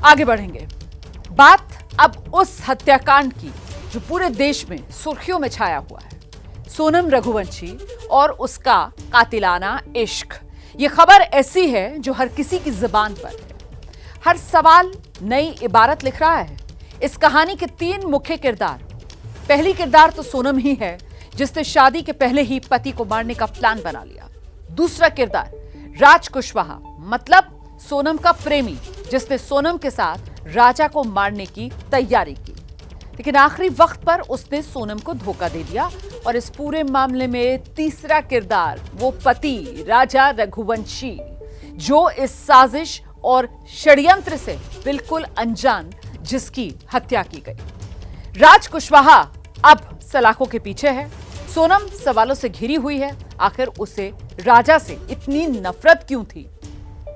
आगे बढ़ेंगे। बात अब उस हत्याकांड की जो पूरे देश में सुर्खियों में छाया हुआ है, सोनम रघुवंशी और उसका कातिलाना इश्क। ये खबर ऐसी है जो हर किसी की जुबान पर है। हर सवाल नई इबारत लिख रहा है। इस कहानी के 3 मुख्य किरदार। पहली किरदार तो सोनम ही है, जिसने शादी के पहले ही पति को मारने का प्लान बना लिया। दूसरा किरदार राज कुशवाहा, मतलब सोनम का प्रेमी, जिसने सोनम के साथ राजा को मारने की तैयारी की, लेकिन आखिरी वक्त पर उसने सोनम को धोखा दे दिया। और इस पूरे मामले में तीसरा किरदार वो पति राजा रघुवंशी, जो इस साजिश और षड्यंत्र से बिल्कुल अनजान, जिसकी हत्या की गई। राज कुशवाहा अब सलाखों के पीछे है। सोनम सवालों से घिरी हुई है। आखिर उसे राजा से इतनी नफरत क्यों थी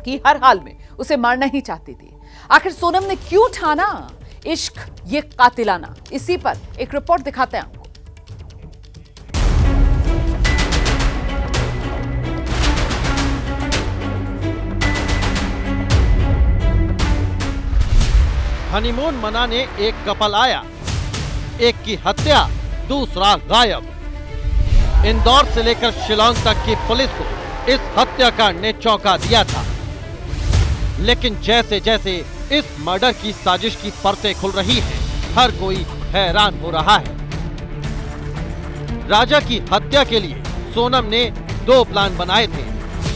कि हर हाल में उसे मारना ही चाहती थी? आखिर सोनम ने क्यों ठाना इश्क ये कातिलाना? इसी पर एक रिपोर्ट दिखाते हैं आपको। हनीमून मनाने एक कपल आया, एक की हत्या, दूसरा गायब। इंदौर से लेकर शिलांग तक की पुलिस को इस हत्याकांड ने चौंका दिया था। लेकिन जैसे जैसे इस मर्डर की साजिश की परतें खुल रही हैं, हर कोई हैरान हो रहा है। राजा की हत्या के लिए सोनम ने 2 प्लान बनाए थे।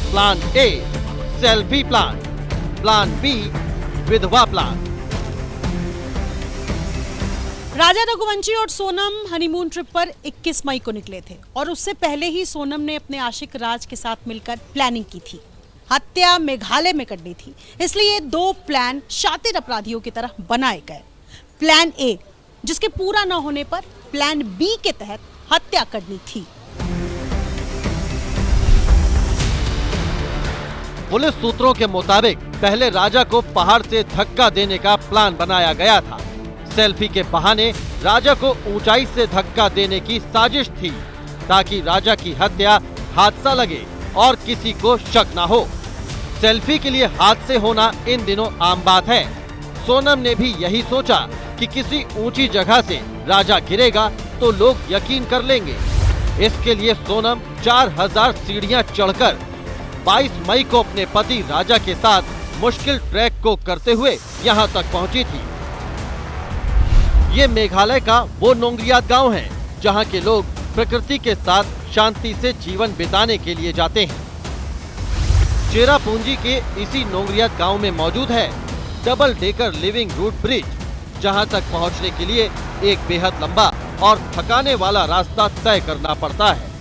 Plan A selfie plan, plan B विधवा प्लान। राजा रघुवंशी और सोनम हनीमून ट्रिप पर 21 मई को निकले थे और उससे पहले ही सोनम ने अपने आशिक राज के साथ मिलकर प्लानिंग की थी। हत्या मेघालय में करनी थी, इसलिए 2 प्लान शातिर अपराधियों की तरह बनाए गए। प्लान ए, जिसके पूरा न होने पर प्लान बी के तहत हत्या करनी थी। पुलिस सूत्रों के मुताबिक पहले राजा को पहाड़ से धक्का देने का प्लान बनाया गया था। सेल्फी के बहाने राजा को ऊंचाई से धक्का देने की साजिश थी, ताकि राजा की हत्या हादसा लगे और किसी को शक न हो। सेल्फी के लिए हादसे होना इन दिनों आम बात है। सोनम ने भी यही सोचा कि किसी ऊंची जगह से राजा गिरेगा तो लोग यकीन कर लेंगे। इसके लिए सोनम 4000 सीढ़ियां चढ़कर 22 मई को अपने पति राजा के साथ मुश्किल ट्रैक को करते हुए यहां तक पहुंची थी। ये मेघालय का वो नोंगरियात गांव है, जहां के लोग प्रकृति के साथ शांति से जीवन बिताने के लिए जाते हैं। चेरापूंजी के इसी नोंगरियात गांव में मौजूद है double decker living root bridge, जहां तक पहुंचने के लिए एक बेहद लंबा और थकाने वाला रास्ता तय करना पड़ता है।